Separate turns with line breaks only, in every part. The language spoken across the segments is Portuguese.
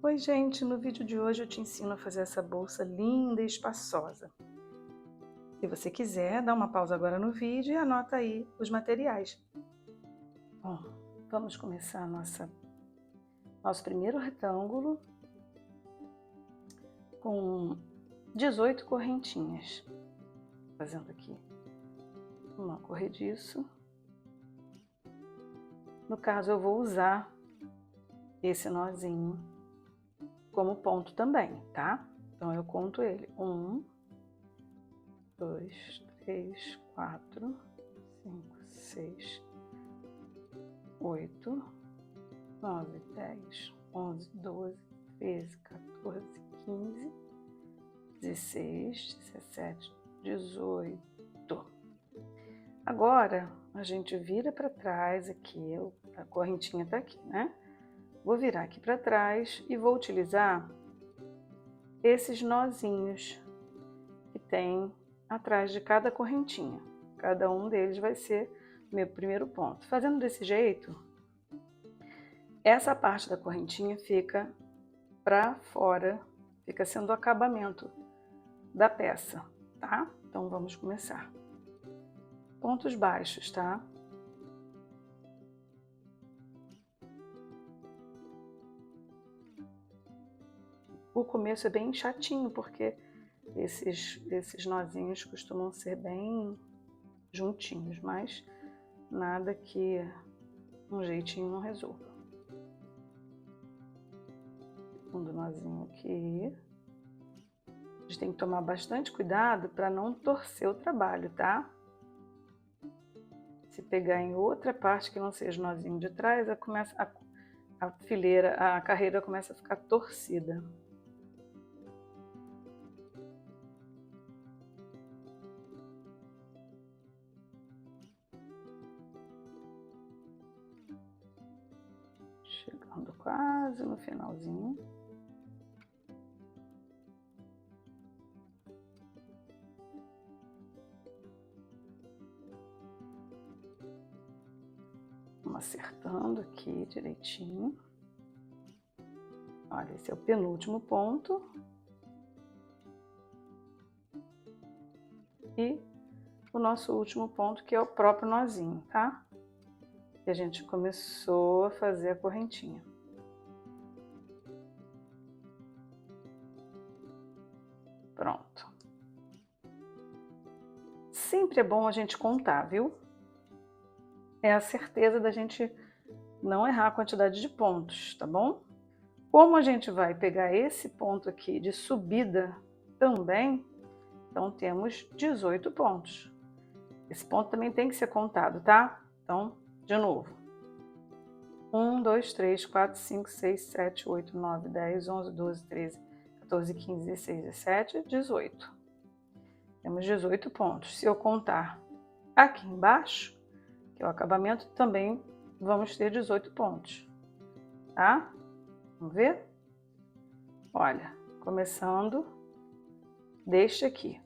Oi gente, no vídeo de hoje eu te ensino a fazer essa bolsa linda e espaçosa. Se você quiser, dá uma pausa agora no vídeo e anota aí os materiais. Bom, vamos começar nosso primeiro retângulo com 18 correntinhas. Fazendo aqui um nó corrediço. No caso eu vou usar esse nozinho como ponto também, tá? Então eu conto ele. 1, 2, 3, 4, 5, 6, 8, 9, 10, 11, 12, 13, 14, 15, 16, 17, 18. Agora a gente vira para trás aqui, a correntinha tá aqui, né? Vou virar aqui para trás e vou utilizar esses nozinhos que tem atrás de cada correntinha. Cada um deles vai ser o meu primeiro ponto. Fazendo desse jeito, essa parte da correntinha fica para fora, fica sendo o acabamento da peça, tá? Então vamos começar. Pontos baixos, tá? O começo é bem chatinho, porque esses nozinhos costumam ser bem juntinhos, mas nada que um jeitinho não resolva. Segundo nozinho aqui. A gente tem que tomar bastante cuidado para não torcer o trabalho, tá? Se pegar em outra parte que não seja o nozinho de trás, a fileira, a carreira começa a ficar torcida. Chegando quase no finalzinho. Vamos acertando aqui direitinho. Olha, esse é o penúltimo ponto. E o nosso último ponto, que é o próprio nozinho, tá? E a gente começou a fazer a correntinha. Pronto. Sempre é bom a gente contar, viu? É a certeza da gente não errar a quantidade de pontos, tá bom? Como a gente vai pegar esse ponto aqui de subida também, então temos 18 pontos. Esse ponto também tem que ser contado, tá? Então, de novo. 1, 2, 3, 4, 5, 6, 7, 8, 9, 10, 11, 12, 13, 14, 15, 16, 17, 18. Temos 18 pontos. Se eu contar aqui embaixo, que é o acabamento, também vamos ter 18 pontos, tá? Vamos ver? Olha, começando deste aqui.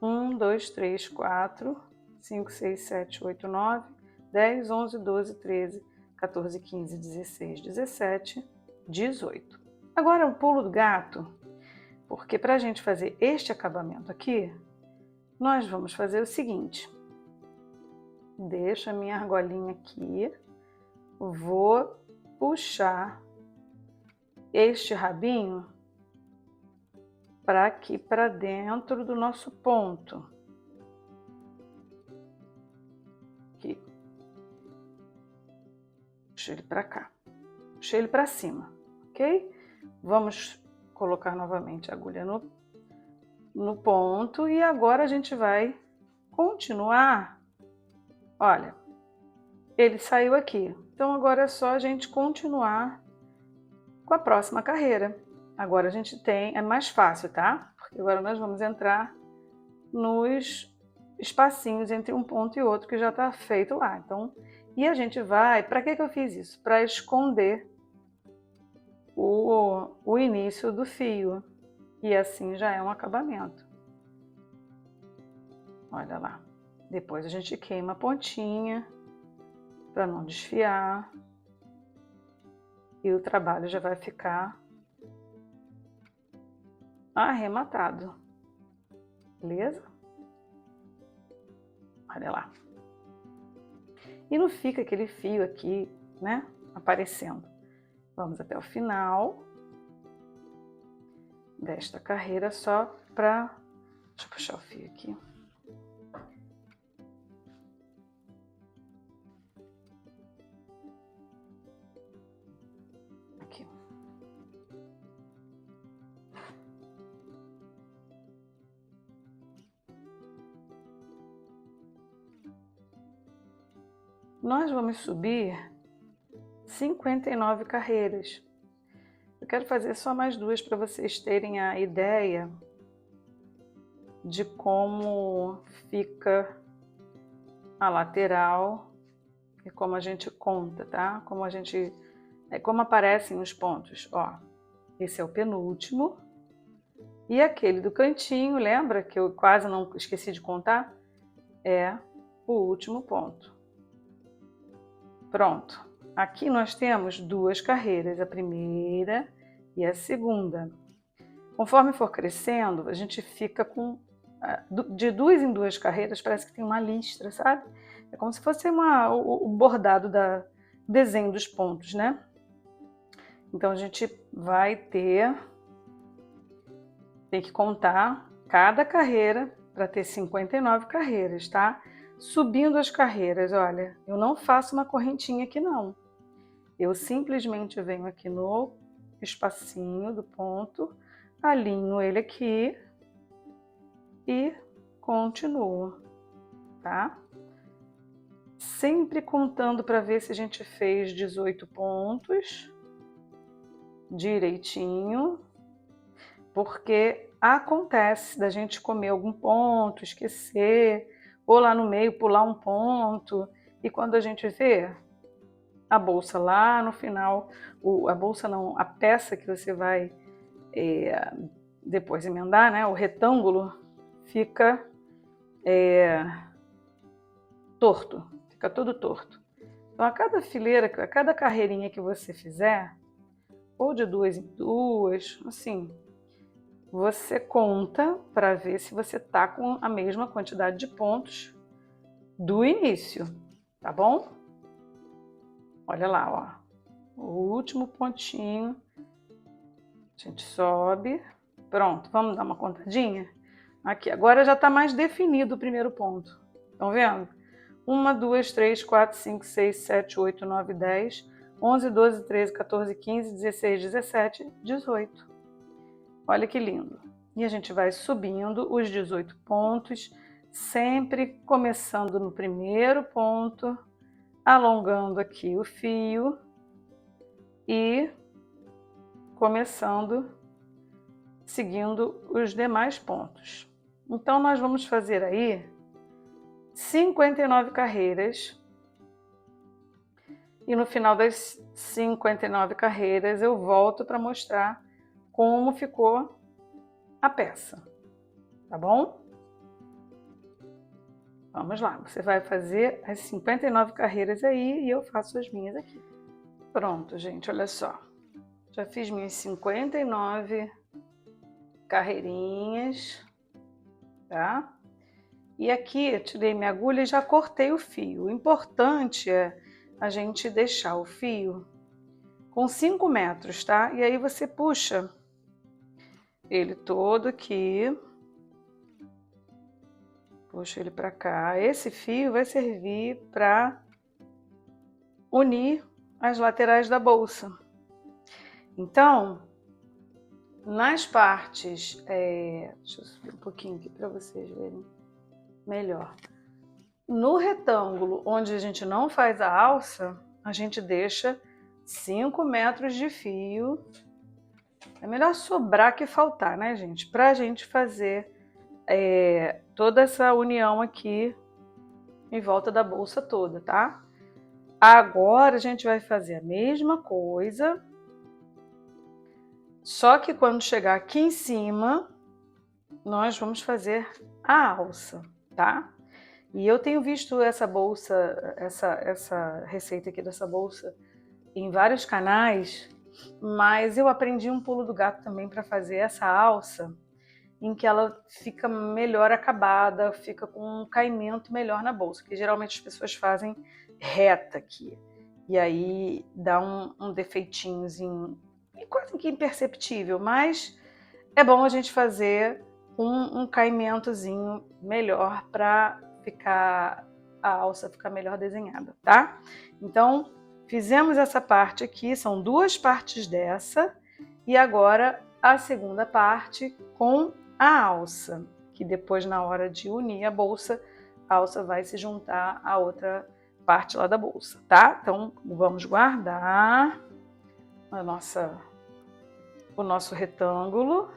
1, 2, 3, 4, 5, 6, 7, 8, 9, 10, 11, 12, 13, 14, 15, 16, 17, 18. Agora o pulo do gato, porque para a gente fazer este acabamento aqui, nós vamos fazer o seguinte. Deixo a minha argolinha aqui, vou puxar este rabinho para aqui, para dentro do nosso ponto. Aqui. Puxei ele para cá. Puxei ele para cima, ok? Vamos colocar novamente a agulha no ponto e agora a gente vai continuar. Olha, ele saiu aqui. Então agora é só a gente continuar com a próxima carreira. Agora a gente é mais fácil, tá? Porque agora nós vamos entrar nos espacinhos entre um ponto e outro que já está feito lá. Então, e a gente vai, para que eu fiz isso? Para esconder o início do fio. E assim já é um acabamento. Olha lá. Depois a gente queima a pontinha para não desfiar. E o trabalho já vai ficar arrematado. Beleza? Olha lá. E não fica aquele fio aqui, né, aparecendo. Vamos até o final desta carreira só para... Deixa eu puxar o fio aqui. Aqui. Nós vamos subir 59 carreiras. Eu quero fazer só mais duas para vocês terem a ideia de como fica a lateral e como a gente conta, tá? Como aparecem os pontos. Ó, esse é o penúltimo. E aquele do cantinho, lembra que eu quase não esqueci de contar? É o último ponto. Pronto. Aqui nós temos duas carreiras, a primeira e a segunda. Conforme for crescendo, a gente fica com... De duas em duas carreiras, parece que tem uma listra, sabe? É como se fosse o bordado do desenho dos pontos, né? Então a gente vai tem que contar cada carreira para ter 59 carreiras, tá? Subindo as carreiras, olha, eu não faço uma correntinha aqui não. Eu simplesmente venho aqui no espacinho do ponto, alinho ele aqui e continuo, tá? Sempre contando para ver se a gente fez 18 pontos direitinho, porque acontece da gente comer algum ponto, esquecer, ou lá no meio pular um ponto, e quando a gente vê a bolsa lá no final, a bolsa não, a peça que você vai depois emendar, né, o retângulo, fica torto, fica todo torto. Então a cada fileira, a cada carreirinha que você fizer, ou de duas em duas, assim, você conta para ver se você tá com a mesma quantidade de pontos do início, tá bom? Olha lá, ó, o último pontinho, a gente sobe, pronto, vamos dar uma contadinha? Aqui, agora já está mais definido o primeiro ponto, estão vendo? 1, 2, 3, 4, 5, 6, 7, 8, 9, 10, 11, 12, 13, 14, 15, 16, 17, 18. Olha que lindo. E a gente vai subindo os 18 pontos, sempre começando no primeiro ponto, alongando aqui o fio e começando, seguindo os demais pontos. Então nós vamos fazer aí 59 carreiras e no final das 59 carreiras eu volto para mostrar como ficou a peça, tá bom? Vamos lá, você vai fazer as 59 carreiras aí e eu faço as minhas aqui. Pronto, gente, olha só. Já fiz minhas 59 carreirinhas, tá? E aqui eu tirei minha agulha e já cortei o fio. O importante é a gente deixar o fio com 5 metros, tá? E aí você puxa ele todo aqui, puxa ele para cá. Esse fio vai servir para unir as laterais da bolsa. Então, nas partes, deixa eu subir um pouquinho aqui para vocês verem melhor. No retângulo onde a gente não faz a alça, a gente deixa 5 metros de fio. É melhor sobrar que faltar, né, gente? Para a gente fazer toda essa união aqui em volta da bolsa toda, tá? Agora a gente vai fazer a mesma coisa, só que quando chegar aqui em cima, nós vamos fazer a alça, tá? E eu tenho visto essa bolsa, essa receita aqui dessa bolsa em vários canais, mas eu aprendi um pulo do gato também para fazer essa alça em que ela fica melhor acabada, fica com um caimento melhor na bolsa, que geralmente as pessoas fazem reta aqui. E aí dá um defeitinhozinho, quase que imperceptível, mas é bom a gente fazer um caimentozinho melhor para ficar a alça ficar melhor desenhada, tá? Então, fizemos essa parte aqui, são duas partes dessa, e agora a segunda parte com a alça, que depois na hora de unir a bolsa, a alça vai se juntar à outra parte lá da bolsa, tá? Então, vamos guardar o nosso retângulo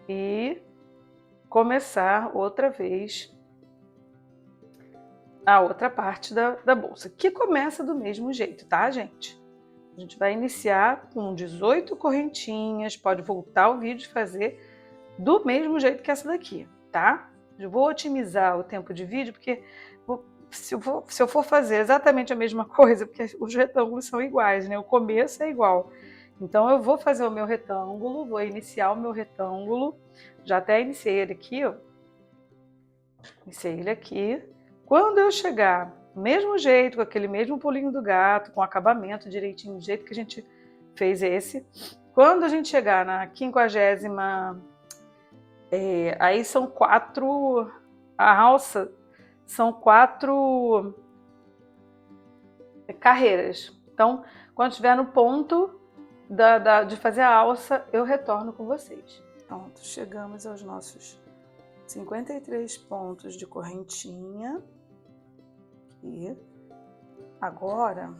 e começar outra vez a outra parte da bolsa, que começa do mesmo jeito, tá, gente? A gente vai iniciar com 18 correntinhas, pode voltar o vídeo e fazer do mesmo jeito que essa daqui, tá? Eu vou otimizar o tempo de vídeo, porque se eu for fazer exatamente a mesma coisa, porque os retângulos são iguais, né? O começo é igual. Então eu vou fazer o meu retângulo, vou iniciar o meu retângulo, já até iniciei ele aqui, ó. Iniciei ele aqui. Quando eu chegar do mesmo jeito, com aquele mesmo pulinho do gato, com acabamento direitinho, do jeito que a gente fez esse, quando a gente chegar na 50ª, aí são 4, a alça são 4 carreiras. Então, quando estiver no ponto de fazer a alça, eu retorno com vocês. Pronto, chegamos aos nossos 53 pontos de correntinha. E agora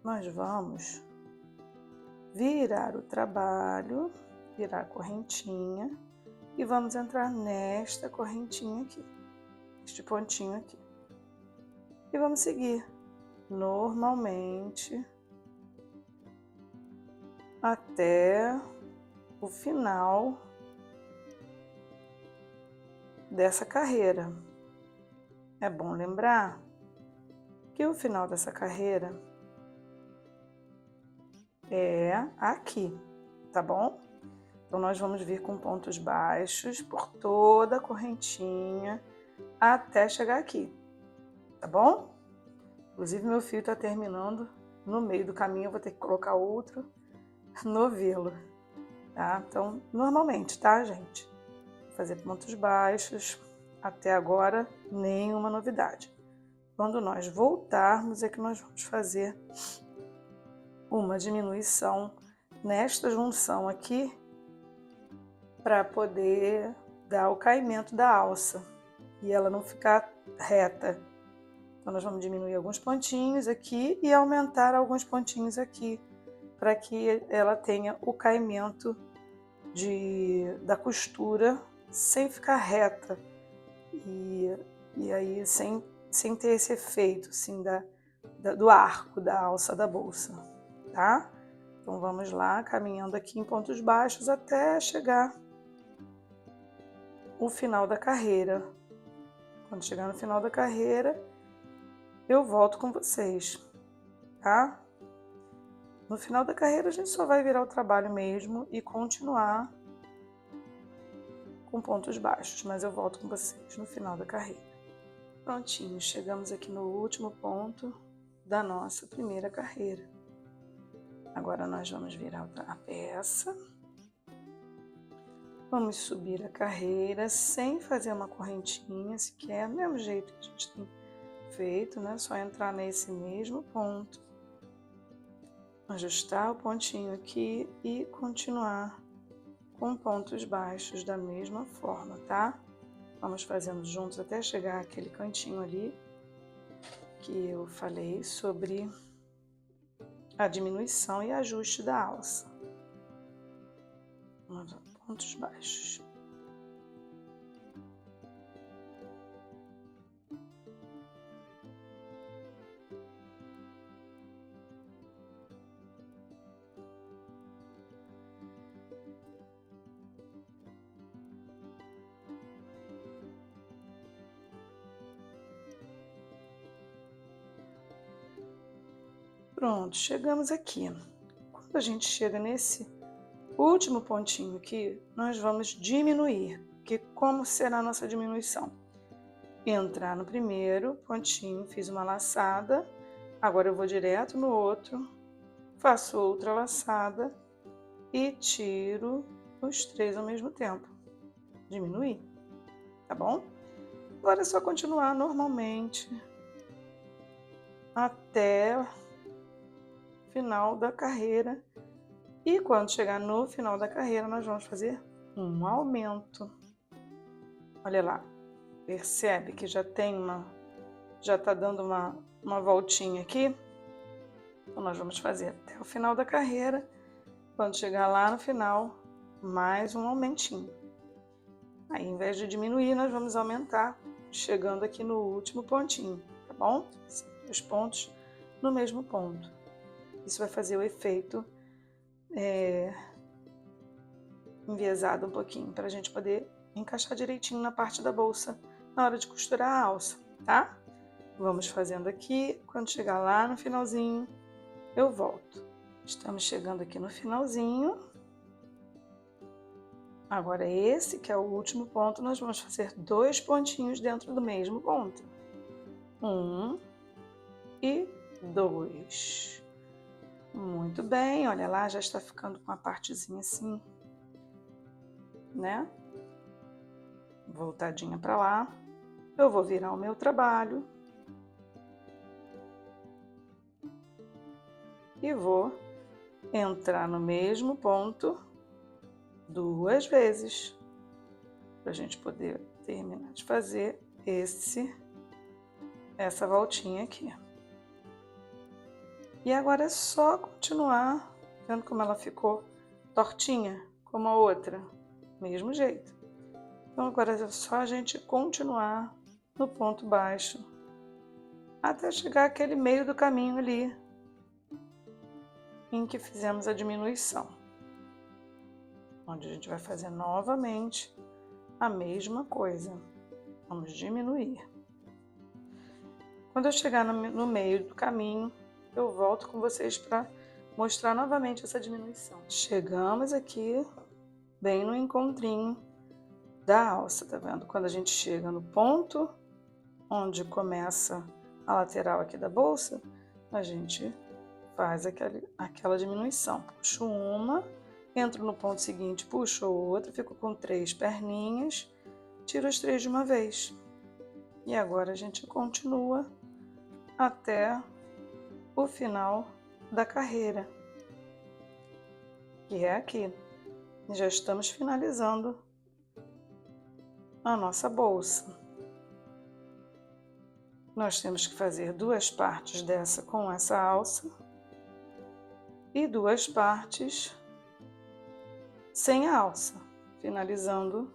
nós vamos virar o trabalho, virar a correntinha e vamos entrar nesta correntinha aqui, este pontinho aqui. E vamos seguir normalmente até o final dessa carreira. É bom lembrar que o final dessa carreira é aqui, tá bom? Então, nós vamos vir com pontos baixos por toda a correntinha até chegar aqui, tá bom? Inclusive, meu fio tá terminando no meio do caminho, eu vou ter que colocar outro novelo, tá? Então, normalmente, tá, gente? Vou fazer pontos baixos, até agora, nenhuma novidade. Quando nós voltarmos é que nós vamos fazer uma diminuição nesta junção aqui para poder dar o caimento da alça e ela não ficar reta. Então nós vamos diminuir alguns pontinhos aqui e aumentar alguns pontinhos aqui para que ela tenha o caimento da costura sem ficar reta e aí sem ter esse efeito assim, do arco da alça da bolsa, tá? Então vamos lá, caminhando aqui em pontos baixos até chegar o final da carreira. Quando chegar no final da carreira, eu volto com vocês, tá? No final da carreira a gente só vai virar o trabalho mesmo e continuar com pontos baixos, mas eu volto com vocês no final da carreira. Prontinho, chegamos aqui no último ponto da nossa primeira carreira. Agora nós vamos virar a peça. Vamos subir a carreira sem fazer uma correntinha sequer, do mesmo jeito que a gente tem feito, né? Só entrar nesse mesmo ponto, ajustar o pontinho aqui e continuar com pontos baixos da mesma forma, tá? Vamos fazendo juntos até chegar aquele cantinho ali que eu falei sobre a diminuição e ajuste da alça. Vamos lá, pontos baixos. Pronto, chegamos aqui. Quando a gente chega nesse O último pontinho aqui, nós vamos diminuir, que como será a nossa diminuição? Entrar no primeiro pontinho, fiz uma laçada, agora eu vou direto no outro, faço outra laçada e tiro os 3 ao mesmo tempo. Diminuir, tá bom? Agora é só continuar normalmente até o final da carreira. E quando chegar no final da carreira, nós vamos fazer um aumento. Olha lá, percebe que já tá dando uma voltinha aqui? Então nós vamos fazer até o final da carreira. Quando chegar lá no final, mais um aumentinho. Aí, em vez de diminuir, nós vamos aumentar, chegando aqui no último pontinho, tá bom? Os pontos no mesmo ponto. Isso vai fazer o efeito enviesado um pouquinho, para a gente poder encaixar direitinho na parte da bolsa na hora de costurar a alça, tá? Vamos fazendo aqui, quando chegar lá no finalzinho, eu volto. Estamos chegando aqui no finalzinho. Agora esse, que é o último ponto, nós vamos fazer 2 pontinhos dentro do mesmo ponto. 1 e 2. Muito bem, olha lá, já está ficando com a partezinha assim, né? Voltadinha para lá. Eu vou virar o meu trabalho. E vou entrar no mesmo ponto 2 vezes, para a gente poder terminar de fazer essa voltinha aqui. E agora é só continuar, vendo como ela ficou tortinha, como a outra, mesmo jeito. Então agora é só a gente continuar no ponto baixo, até chegar aquele meio do caminho ali, em que fizemos a diminuição. Onde a gente vai fazer novamente a mesma coisa. Vamos diminuir. Quando eu chegar no meio do caminho, eu volto com vocês para mostrar novamente essa diminuição. Chegamos aqui, bem no encontrinho da alça, tá vendo? Quando a gente chega no ponto onde começa a lateral aqui da bolsa, a gente faz aquela diminuição. Puxo uma, entro no ponto seguinte, puxo outra, fico com 3 perninhas, tiro as 3 de uma vez. E agora a gente continua até o final da carreira, que é aqui. Já estamos finalizando a nossa bolsa. Nós temos que fazer 2 partes dessa com essa alça e 2 partes sem a alça, finalizando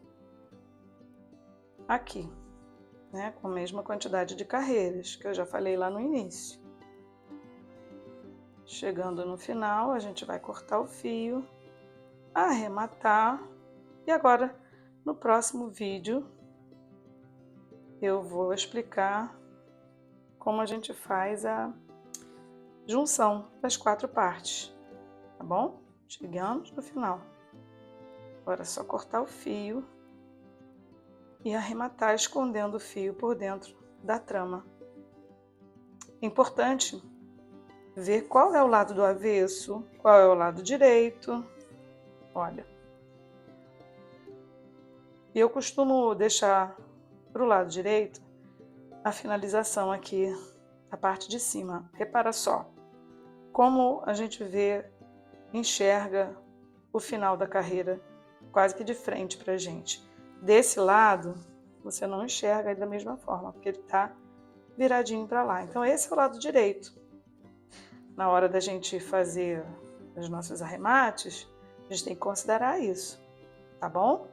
aqui, né, com a mesma quantidade de carreiras que eu já falei lá no início. Chegando no final, a gente vai cortar o fio, arrematar, e agora no próximo vídeo eu vou explicar como a gente faz a junção das 4 partes, tá bom? Chegamos no final. Agora é só cortar o fio e arrematar, escondendo o fio por dentro da trama. Importante ver qual é o lado do avesso, qual é o lado direito. Olha, eu costumo deixar para o lado direito a finalização aqui da parte de cima. Repara só como a gente enxerga o final da carreira quase que de frente para a gente. Desse lado, você não enxerga da mesma forma, porque ele está viradinho para lá. Então esse é o lado direito. Na hora da gente fazer os nossos arremates, a gente tem que considerar isso, tá bom?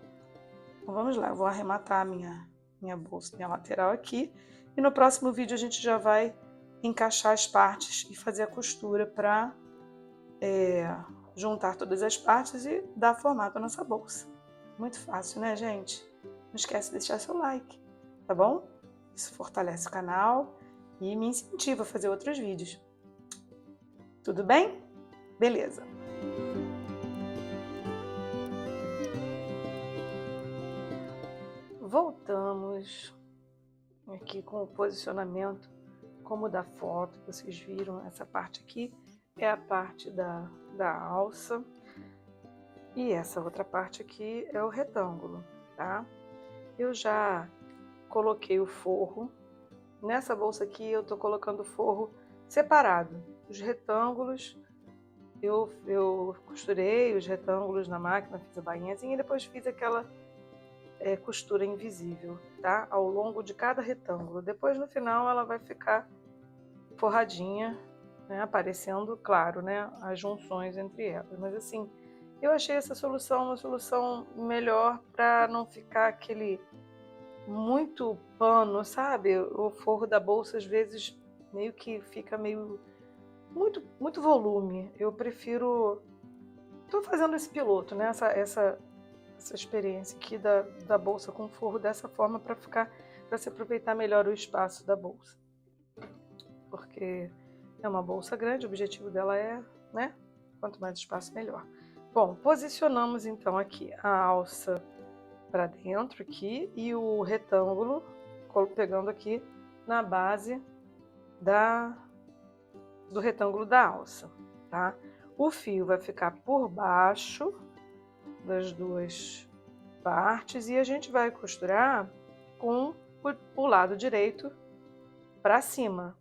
Então vamos lá, eu vou arrematar a minha bolsa, minha lateral aqui, e no próximo vídeo a gente já vai encaixar as partes e fazer a costura para juntar todas as partes e dar formato à nossa bolsa. Muito fácil, né, gente? Não esquece de deixar seu like, tá bom? Isso fortalece o canal e me incentiva a fazer outros vídeos. Tudo bem? Beleza! voltamos aqui com o posicionamento como da foto. Vocês viram, essa parte aqui é a parte da alça e essa outra parte aqui é o retângulo, tá? Eu já coloquei o forro. Nessa bolsa aqui eu tô colocando o forro separado. Os retângulos, eu costurei os retângulos na máquina, fiz a bainhazinha e depois fiz aquela costura invisível, tá? Ao longo de cada retângulo. Depois no final ela vai ficar forradinha, né? Aparecendo, claro, né? As junções entre elas. Mas assim, eu achei essa solução uma solução melhor para não ficar aquele muito pano, sabe? O forro da bolsa às vezes meio que fica meio muito volume. Eu prefiro. Estou fazendo esse piloto, né? Essa experiência aqui da bolsa com forro dessa forma para se aproveitar melhor o espaço da bolsa. Porque é uma bolsa grande, o objetivo dela é, né? Quanto mais espaço, melhor. Bom, posicionamos então aqui a alça para dentro aqui e o retângulo pegando aqui na base do retângulo da alça, tá? O fio vai ficar por baixo das duas partes e a gente vai costurar com o lado direito para cima,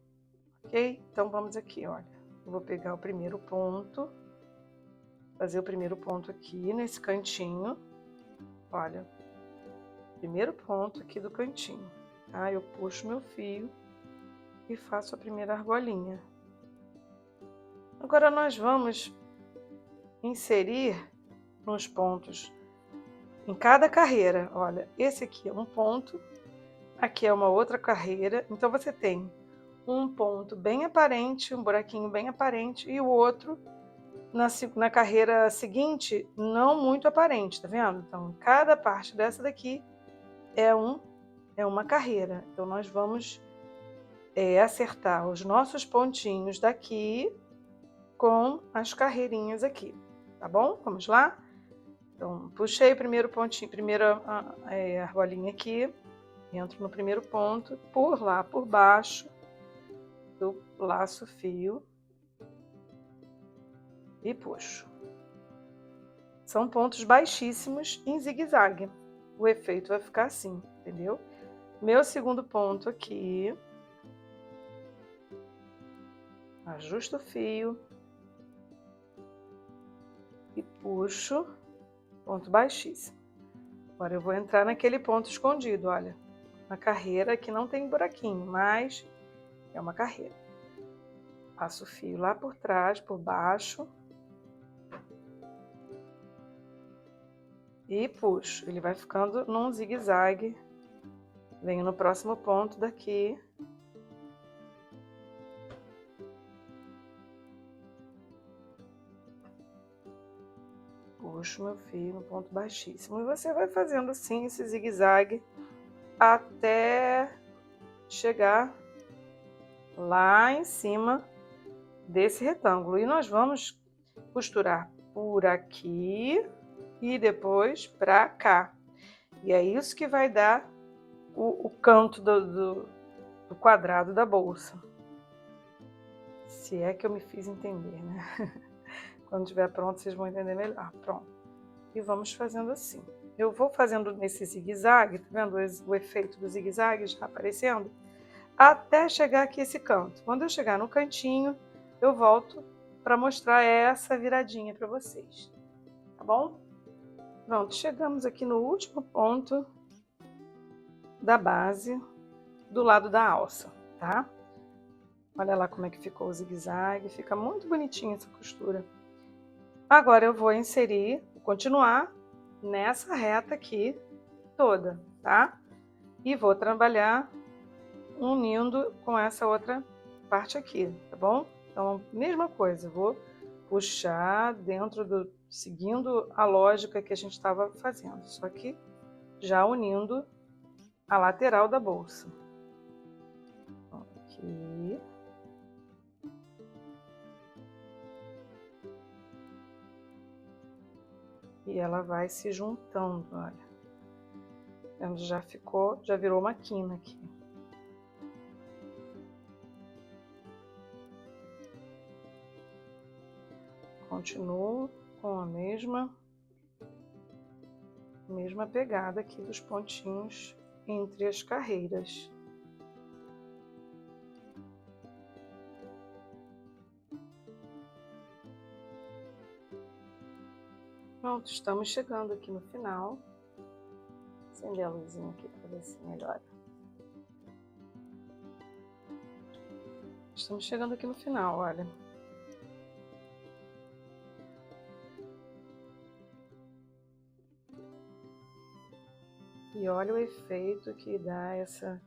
ok? Então vamos aqui, olha, eu vou pegar o primeiro ponto, fazer o primeiro ponto aqui nesse cantinho, olha, primeiro ponto aqui do cantinho, tá? Eu puxo meu fio e faço a primeira argolinha. Agora nós vamos inserir nos pontos em cada carreira. Olha, esse aqui é um ponto, aqui é uma outra carreira, então você tem um ponto bem aparente, um buraquinho bem aparente e o outro na carreira seguinte não muito aparente, tá vendo? Então cada parte dessa daqui é uma carreira, então nós vamos acertar os nossos pontinhos daqui com as carreirinhas aqui, tá bom? Vamos lá? Então, puxei o primeiro pontinho, primeira argolinha aqui, entro no primeiro ponto, por lá, por baixo, eu laço o fio e puxo. São pontos baixíssimos em zigue-zague. O efeito vai ficar assim, entendeu? Meu segundo ponto aqui, ajusto o fio e puxo, ponto baixíssimo. Agora eu vou entrar naquele ponto escondido, olha, na carreira que não tem buraquinho, mas é uma carreira. Passo o fio lá por trás, por baixo e puxo. Ele vai ficando num zigue-zague. Venho no próximo ponto daqui. Puxo meu fio no ponto baixíssimo. E você vai fazendo assim esse zigue-zague até chegar lá em cima desse retângulo. E nós vamos costurar por aqui e depois para cá. E é isso que vai dar o canto do quadrado da bolsa. Se é que eu me fiz entender, né? Quando estiver pronto, vocês vão entender melhor. Pronto. E vamos fazendo assim. Eu vou fazendo nesse zigue-zague, tá vendo o efeito do zigue-zague já aparecendo? Até chegar aqui esse canto. Quando eu chegar no cantinho, eu volto para mostrar essa viradinha para vocês. Tá bom? Pronto, chegamos aqui no último ponto da base do lado da alça, tá? Olha lá como é que ficou o zigue-zague, fica muito bonitinha essa costura. Agora eu vou continuar nessa reta aqui toda, tá? E vou trabalhar unindo com essa outra parte aqui, tá bom? Então, mesma coisa, vou puxar seguindo a lógica que a gente estava fazendo, só que já unindo a lateral da bolsa. Aqui. E ela vai se juntando, olha. Já ficou, já virou uma quina aqui. Continuo com a mesma pegada aqui dos pontinhos entre as carreiras. Pronto, estamos chegando aqui no final. Vou acender a luzinha aqui para ver se melhora. Estamos chegando aqui no final, olha. E olha o efeito que dá essa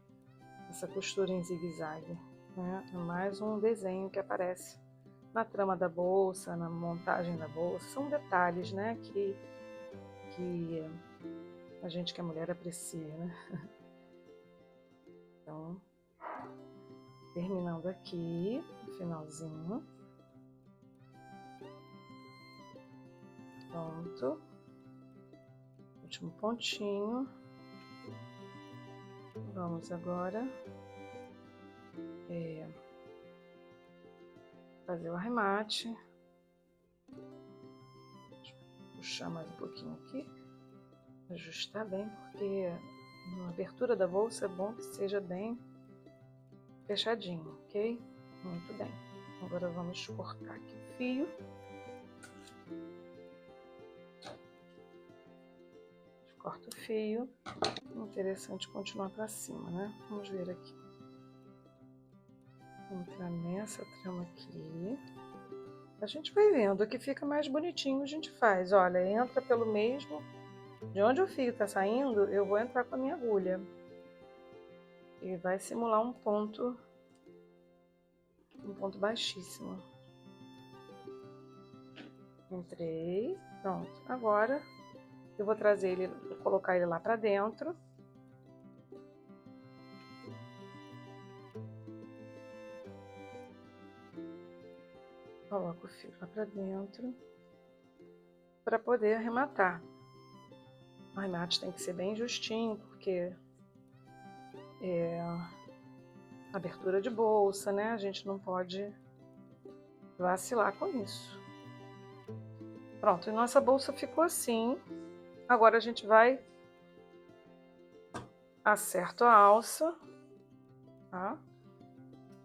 costura em zigue-zague, né? É mais um desenho que aparece na trama da bolsa, na montagem da bolsa. São detalhes, né, que a gente que é mulher aprecia, né? Então, terminando aqui, no finalzinho. Pronto. Último pontinho. Vamos agora fazer o arremate. Deixa eu puxar mais um pouquinho aqui. Ajustar bem, porque na abertura da bolsa é bom que seja bem fechadinho, ok? Muito bem. Agora vamos cortar aqui o fio. Corta o fio. Interessante continuar para cima, né? Vamos ver aqui. Entrar nessa trama aqui. A gente vai vendo, o que fica mais bonitinho a gente faz. Olha, entra pelo mesmo. De onde o fio tá saindo, eu vou entrar com a minha agulha. E vai simular um ponto baixíssimo. Entrei, pronto. Agora eu vou trazer ele, vou colocar ele lá para dentro. Coloco o fio lá para dentro para poder arrematar. O arremate tem que ser bem justinho, porque é abertura de bolsa, né? A gente não pode vacilar com isso. Pronto, e nossa bolsa ficou assim. Agora a gente vai acerto a alça, tá?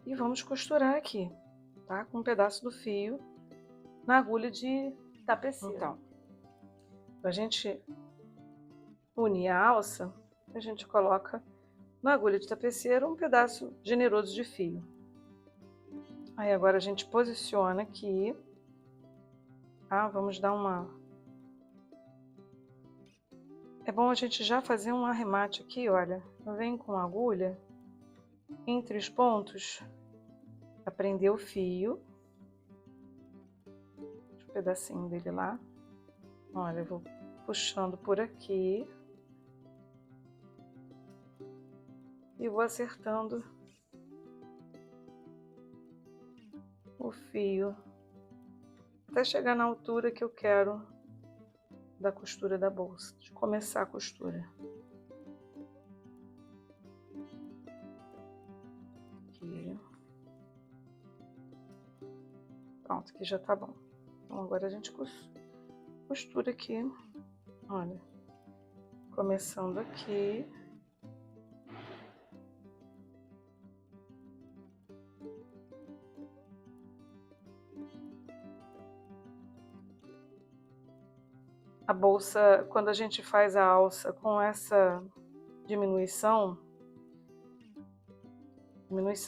E vamos costurar aqui, tá? Com um pedaço do fio na agulha de tapeceiro. Então, pra gente unir a alça, a gente coloca na agulha de tapeceiro um pedaço generoso de fio. Aí agora a gente posiciona aqui, tá? Vamos dar uma... É bom a gente já fazer um arremate aqui, olha. Vem com a agulha entre os pontos, pra prender o fio. Deixa um pedacinho dele lá. Olha, eu vou puxando por aqui. E vou acertando o fio até chegar na altura que eu quero da costura da bolsa, de começar a costura. Aqui. Pronto, aqui já tá bom. Então agora a gente costura aqui, olha, começando aqui. A bolsa, quando a gente faz a alça com essa diminuição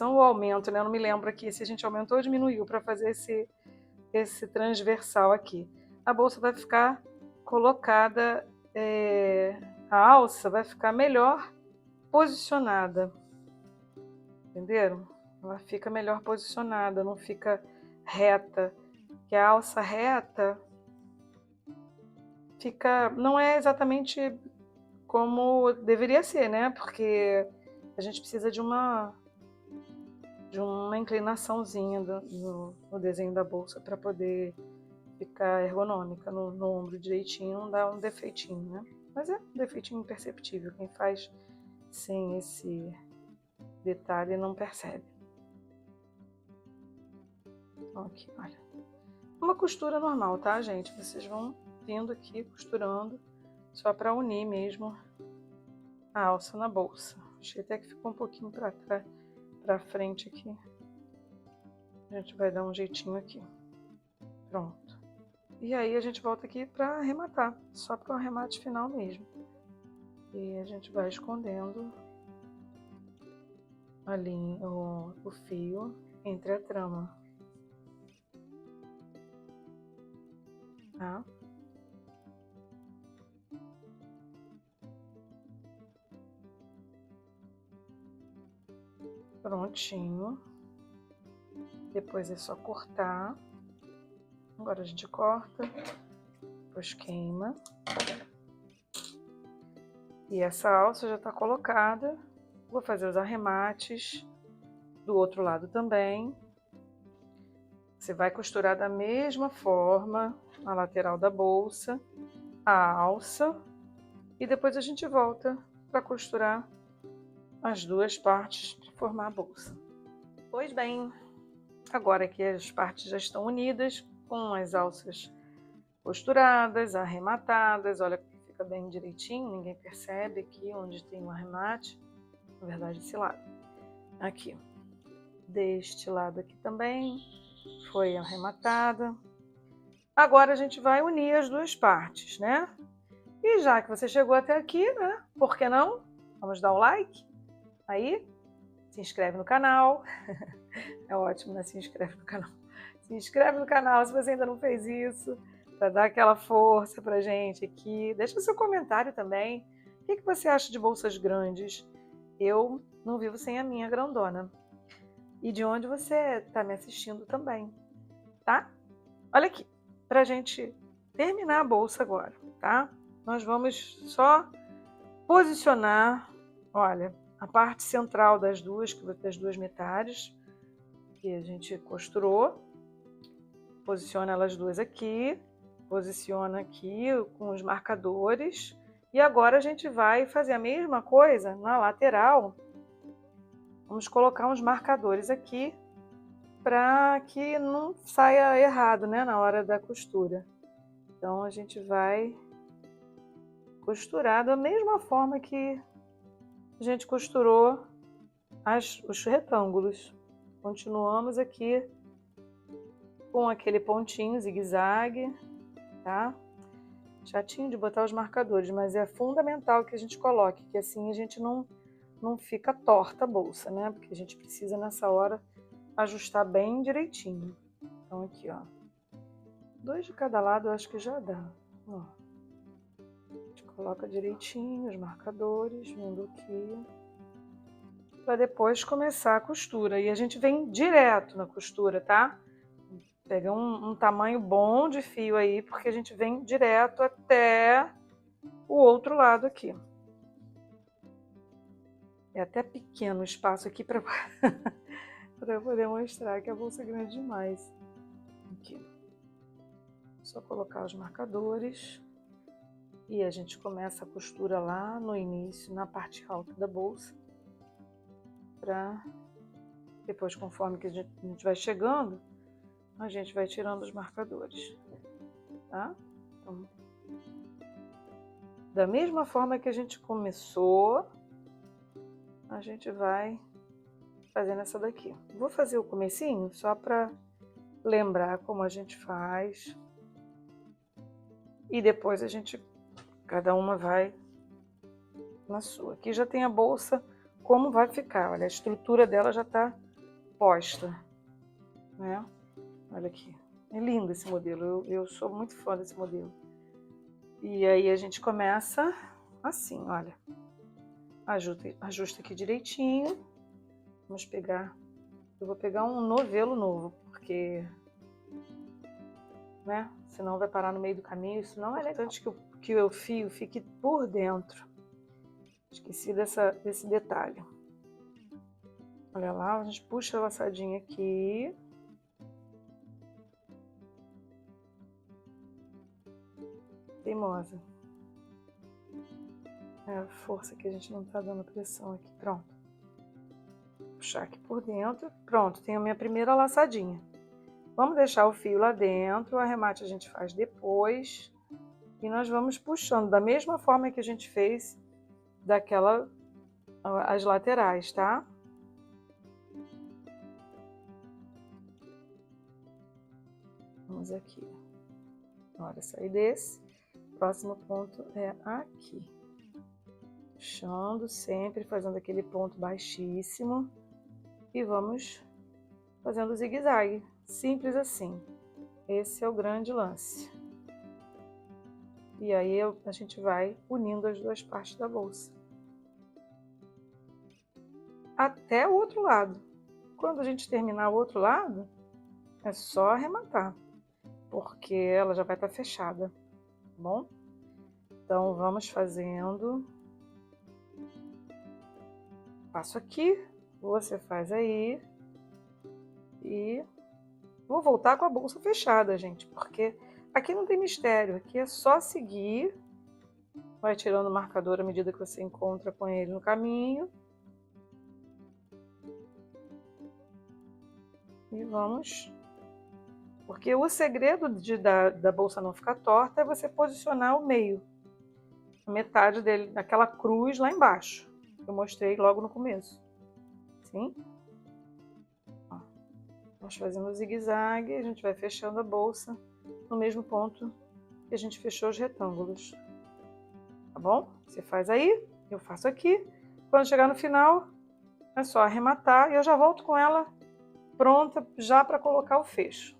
ou aumento, né? Eu não me lembro aqui se a gente aumentou ou diminuiu para fazer esse transversal aqui. A bolsa vai ficar colocada, a alça vai ficar melhor posicionada, entenderam? Ela fica melhor posicionada, não fica reta, que a alça reta não é exatamente como deveria ser, né? Porque a gente precisa de uma inclinaçãozinha no desenho da bolsa para poder ficar ergonômica no ombro direitinho, não dá um defeitinho, né? Mas é um defeitinho imperceptível. Quem faz sem esse detalhe não percebe. Então aqui, olha. Uma costura normal, tá, gente? Vocês vão vindo aqui, costurando, só para unir mesmo a alça na bolsa. Achei até que ficou um pouquinho para frente aqui. A gente vai dar um jeitinho aqui. Pronto. E aí a gente volta aqui para arrematar, só para o arremate final mesmo. E a gente vai escondendo ali o fio entre a trama. Tá? Prontinho. Depois é só cortar. Agora a gente corta, depois queima. E essa alça já está colocada. Vou fazer os arremates do outro lado também. Você vai costurar da mesma forma a lateral da bolsa, a alça, e depois a gente volta para costurar as duas partes para formar a bolsa. Pois bem, agora que as partes já estão unidas, com as alças costuradas, arrematadas, olha que fica bem direitinho, ninguém percebe aqui onde tem um arremate, na verdade esse lado, aqui, deste lado aqui também, foi arrematada. Agora a gente vai unir as duas partes, né? E já que você chegou até aqui, né? Por que não? Vamos dar o like aí, se inscreve no canal, é ótimo, né? Se inscreve no canal. Se inscreve no canal se você ainda não fez isso, para dar aquela força pra gente aqui. Deixa o seu comentário também. O que você acha de bolsas grandes? Eu não vivo sem a minha grandona. E de onde você está me assistindo também, tá? Olha aqui, pra gente terminar a bolsa agora, tá? Nós vamos só posicionar, olha, a parte central das duas metades que a gente costurou. Posiciona elas duas aqui, posiciona aqui com os marcadores. E agora a gente vai fazer a mesma coisa na lateral. Vamos colocar uns marcadores aqui para que não saia errado, né, na hora da costura. Então a gente vai costurar da mesma forma que a gente costurou os retângulos. Continuamos aqui com aquele pontinho zigue-zague, tá? Chatinho de botar os marcadores, mas é fundamental que a gente coloque, que assim a gente não fica torta a bolsa, né? Porque a gente precisa nessa hora ajustar bem direitinho. Então aqui, ó, 2 de cada lado eu acho que já dá. Ó, a gente coloca direitinho os marcadores, vindo aqui, para depois começar a costura. E a gente vem direto na costura, tá? Pega um tamanho bom de fio aí, porque a gente vem direto até o outro lado aqui. É até pequeno o espaço aqui para eu poder mostrar que a bolsa é grande demais. Aqui. Só colocar os marcadores e a gente começa a costura lá no início, na parte alta da bolsa, para depois, conforme que a gente vai chegando, a gente vai tirando os marcadores, tá? Então, da mesma forma que a gente começou, a gente vai fazendo essa daqui. Vou fazer o comecinho só para lembrar como a gente faz. E depois a gente, cada uma vai na sua. Aqui já tem a bolsa, como vai ficar. Olha, a estrutura dela já está posta, né? Olha aqui. É lindo esse modelo, eu sou muito fã desse modelo. E aí a gente começa assim, olha. Ajusta aqui direitinho. Vamos pegar, eu vou pegar um novelo novo, porque, né, senão vai parar no meio do caminho, isso não é legal. Que o fio fique por dentro. Esqueci desse detalhe. Olha lá, a gente puxa a laçadinha aqui. Teimosa. É a força que a gente não tá dando pressão aqui. Pronto. Puxar aqui por dentro. Pronto, tenho a minha primeira laçadinha. Vamos deixar o fio lá dentro, o arremate a gente faz depois. E nós vamos puxando da mesma forma que a gente fez as laterais, tá? Vamos aqui. Olha, sair desse. Próximo ponto é aqui. Puxando sempre, fazendo aquele ponto baixíssimo. E vamos fazendo zigue-zague. Simples assim. Esse é o grande lance. E aí a gente vai unindo as duas partes da bolsa. Até o outro lado. Quando a gente terminar o outro lado, é só arrematar, porque ela já vai estar fechada, tá bom? Então vamos fazendo. Passo aqui, você faz aí. E vou voltar com a bolsa fechada, gente, porque aqui não tem mistério, aqui é só seguir. Vai tirando o marcador à medida que você encontra com ele no caminho. E vamos. Porque o segredo da bolsa não ficar torta é você posicionar o meio. A metade dele, daquela cruz lá embaixo. Que eu mostrei logo no começo. Sim? Ó. Vamos fazendo o zigue-zague, a gente vai fechando a bolsa no mesmo ponto que a gente fechou os retângulos. Tá bom? Você faz aí, eu faço aqui. Quando chegar no final, é só arrematar e eu já volto com ela pronta já para colocar o fecho.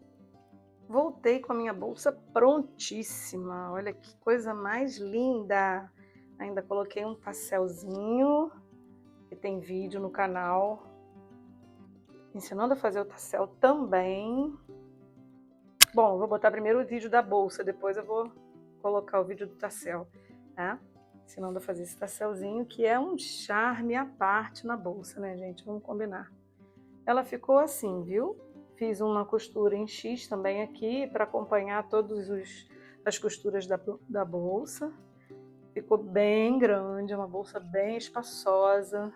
Voltei com a minha bolsa prontíssima. Olha que coisa mais linda. Ainda coloquei um tasselzinho, que tem vídeo no canal ensinando a fazer o tassel também. Bom, vou botar primeiro o vídeo da bolsa, depois eu vou colocar o vídeo do tassel, tá? Ensinando a fazer esse tasselzinho, que é um charme à parte na bolsa, né, gente? Vamos combinar. Ela ficou assim, viu? Fiz uma costura em X também aqui, para acompanhar todas as costuras da bolsa. Ficou bem grande, é uma bolsa bem espaçosa.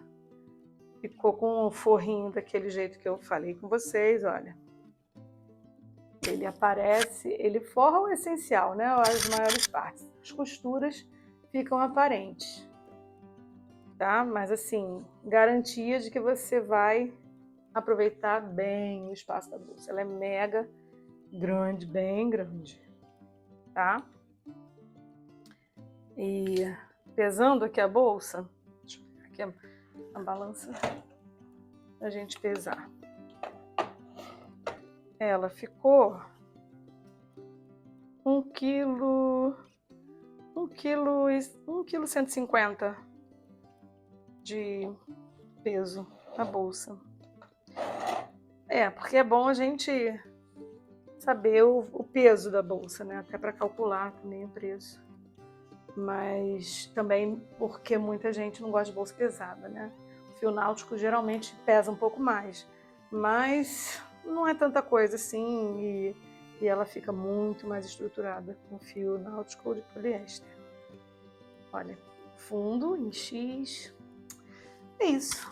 Ficou com o forrinho daquele jeito que eu falei com vocês, olha. Ele aparece, ele forra o essencial, né? As maiores partes. As costuras ficam aparentes, tá? Mas assim, garantia de que você vai aproveitar bem o espaço da bolsa. Ela é mega grande, bem grande, tá? E pesando aqui a bolsa, deixa eu pegar aqui a balança pra gente pesar. Ela ficou 1,150 kg de peso a bolsa. Porque é bom a gente saber o peso da bolsa, né? Até para calcular também o preço. Mas também porque muita gente não gosta de bolsa pesada, né? O fio náutico geralmente pesa um pouco mais, mas não é tanta coisa assim e ela fica muito mais estruturada com fio náutico de poliéster. Olha, fundo em X. É isso.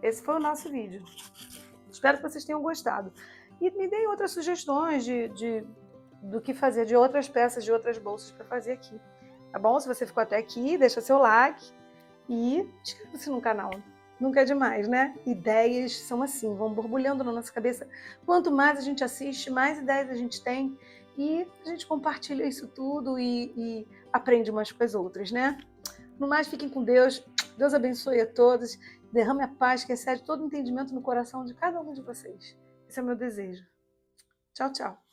Esse foi o nosso vídeo. Espero que vocês tenham gostado. E me deem outras sugestões do que fazer, de outras peças, de outras bolsas para fazer aqui. Tá bom? Se você ficou até aqui, deixa seu like e inscreva-se no canal. Nunca é demais, né? Ideias são assim, vão borbulhando na nossa cabeça. Quanto mais a gente assiste, mais ideias a gente tem e a gente compartilha isso tudo e aprende umas com as outras, né? No mais, fiquem com Deus. Deus abençoe a todos. Derrame a paz que excede todo entendimento no coração de cada um de vocês. Esse é o meu desejo. Tchau, tchau.